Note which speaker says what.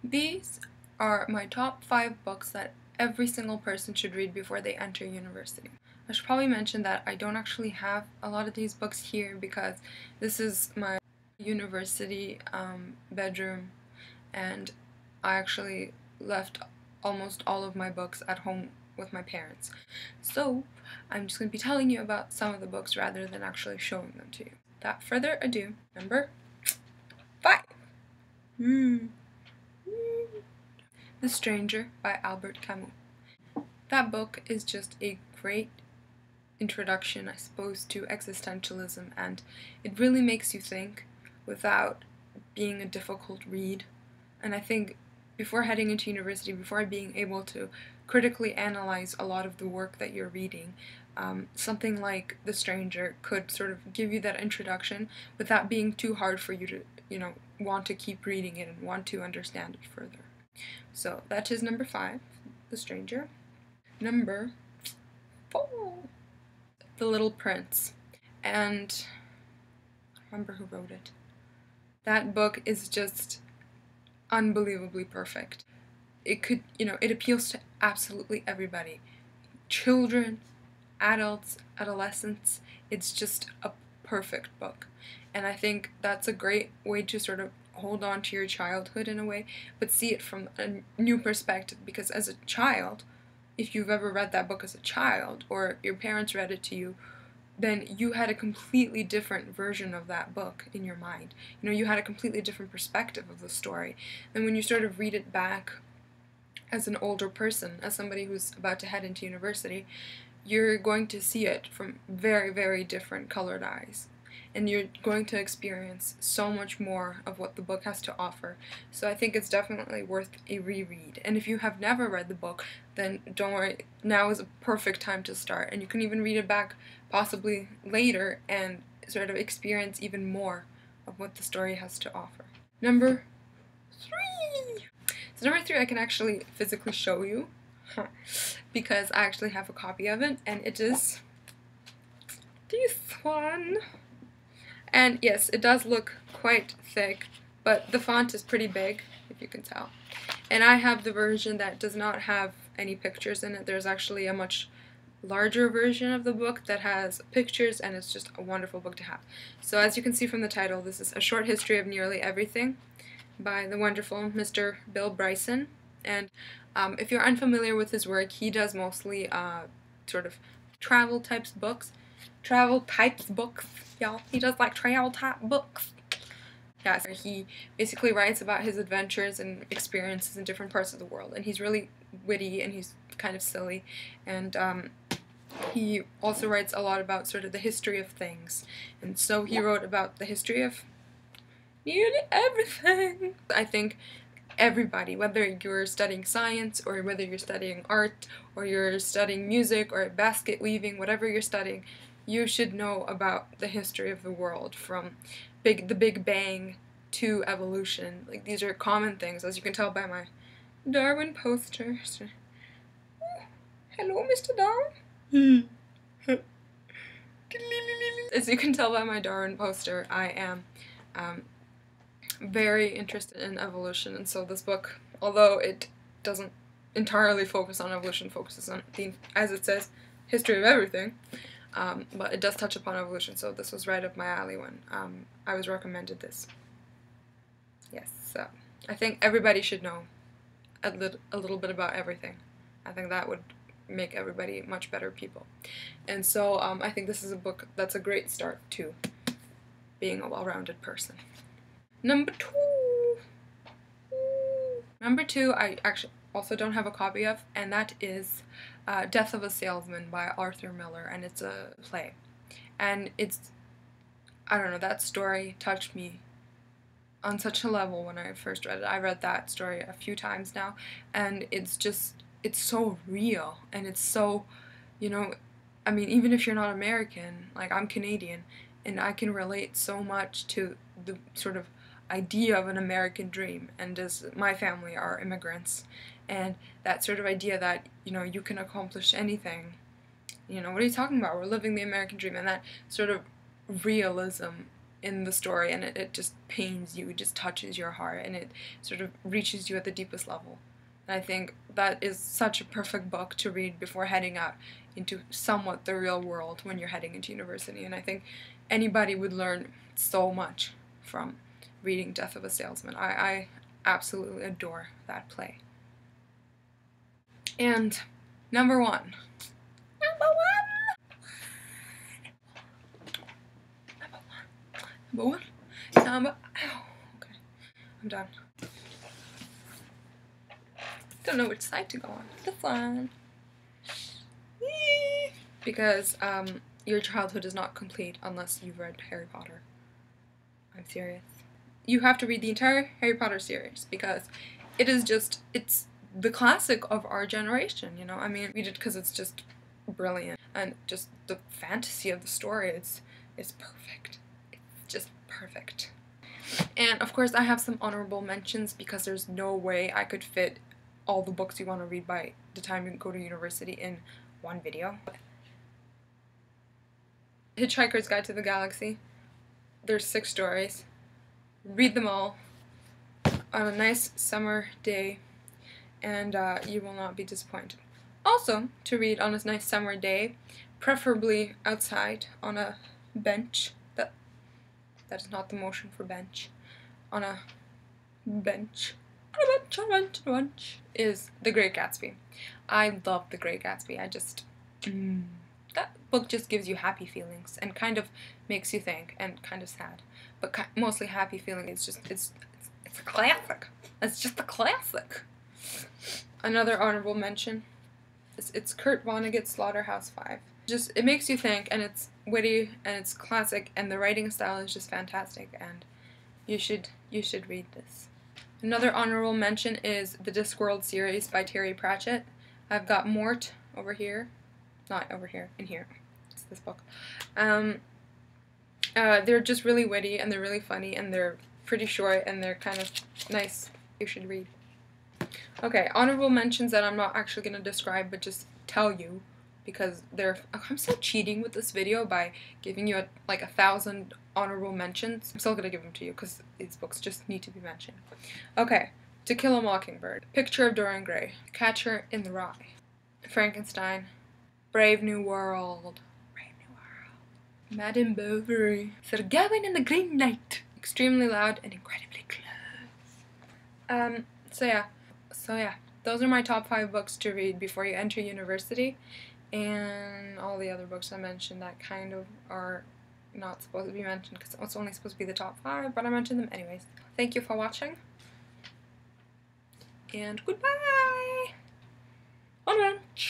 Speaker 1: These are my top 5 books that every single person should read before they enter university. I should probably mention that I don't actually have a lot of these books here because this is my university bedroom, and I actually left almost all of my books at home with my parents. So I'm just going to be telling you about some of the books rather than actually showing them to you. Without further ado, number 5. The Stranger by Albert Camus. That book is just a great introduction, I suppose, to existentialism, and it really makes you think without being a difficult read. And I think before heading into university, before being able to critically analyze a lot of the work that you're reading, something like The Stranger could sort of give you that introduction without being too hard for you to, want to keep reading it and want to understand it further. So that is number 5, The Stranger. Number 4, The Little Prince. And I remember who wrote it. That book is just unbelievably perfect. It could, it appeals to absolutely everybody. Children, adults, adolescents. It's just a perfect book. And I think that's a great way to sort of hold on to your childhood in a way, but see it from a new perspective, because as a child, if you've ever read that book as a child, or your parents read it to you, then you had a completely different version of that book in your mind. You had a completely different perspective of the story. And when you sort of read it back as an older person, as somebody who's about to head into university, you're going to see it from very, very different colored eyes. And you're going to experience so much more of what the book has to offer. So I think it's definitely worth a reread. And if you have never read the book, then don't worry, now is a perfect time to start. And you can even read it back possibly later and sort of experience even more of what the story has to offer. Number 3! So number 3 I can actually physically show you because I actually have a copy of it, and it is this one. And yes, it does look quite thick, but the font is pretty big, if you can tell. And I have the version that does not have any pictures in it. There's actually a much larger version of the book that has pictures, and it's just a wonderful book to have. So as you can see from the title, this is A Short History of Nearly Everything by the wonderful Mr. Bill Bryson. And if you're unfamiliar with his work, he does mostly sort of travel types books. Y'all. He does like travel type books. Yeah, so he basically writes about his adventures and experiences in different parts of the world, and he's really witty and he's kind of silly, and he also writes a lot about sort of the history of things, and so he wrote about the history of nearly everything. I think everybody, whether you're studying science or whether you're studying art or you're studying music or basket weaving, whatever you're studying, you should know about the history of the world, from the Big Bang to evolution. Like, these are common things, as you can tell by my Darwin poster. Hello, Mr. Darwin. As you can tell by my Darwin poster, I am very interested in evolution, and so this book, although it doesn't entirely focus on evolution, focuses on the, as it says, history of everything. But it does touch upon evolution, so this was right up my alley when I was recommended this. Yes, so I think everybody should know a little bit about everything. I think that would make everybody much better people. And so I think this is a book that's a great start to being a well-rounded person. Number 2! Number 2 I actually also don't have a copy of, and that is Death of a Salesman by Arthur Miller, and it's a play. And it's, I don't know, that story touched me on such a level when I first read it. I read that story a few times now, and it's so real, and it's so, I mean, even if you're not American, like, I'm Canadian, and I can relate so much to the sort of idea of an American dream, and as my family are immigrants, and that sort of idea that, you can accomplish anything. What are you talking about? We're living the American dream, and that sort of realism in the story, and it just pains you, it just touches your heart, and it sort of reaches you at the deepest level. And I think that is such a perfect book to read before heading out into somewhat the real world when you're heading into university. And I think anybody would learn so much from reading Death of a Salesman. I absolutely adore that play. And number one. Okay, I'm done. Don't know which side to go on. This one. Because your childhood is not complete unless you've read Harry Potter. I'm serious. You have to read the entire Harry Potter series because it is just, it's the classic of our generation, you know? I mean, read it because it's just brilliant, and just the fantasy of the story, it's perfect. It's just perfect. And of course I have some honorable mentions because there's no way I could fit all the books you want to read by the time you go to university in one video. Hitchhiker's Guide to the Galaxy. There's 6 stories. Read them all on a nice summer day, and you will not be disappointed. Also, to read on a nice summer day, preferably outside on a bench. That is not the motion for bench. On a bench. On a bench. Is The Great Gatsby. I love The Great Gatsby. I just... that book just gives you happy feelings and kind of makes you think, and kind of sad. But mostly happy feeling. It's just, it's a classic. It's just a classic. Another honorable mention. It's Kurt Vonnegut's Slaughterhouse-Five. Just, it makes you think, and it's witty, and it's classic, and the writing style is just fantastic, and you should read this. Another honorable mention is the Discworld series by Terry Pratchett. I've got Mort over here. Not over here, in here. It's this book. They're just really witty, and they're really funny, and they're pretty short, and they're kind of nice. You should read. Okay, honorable mentions that I'm not actually going to describe, but just tell you, because I'm still cheating with this video by giving you like 1,000 honorable mentions. I'm still going to give them to you, because these books just need to be mentioned. Okay, To Kill a Mockingbird, Picture of Dorian Gray, Catcher in the Rye, Frankenstein, Brave New World, Madame Bovary, Sir Gawain and the Green Knight, Extremely Loud and Incredibly Close. So yeah, those are my top 5 books to read before you enter university, and all the other books I mentioned that kind of are not supposed to be mentioned because it's only supposed to be the top 5, but I mentioned them anyways. Thank you for watching, and goodbye!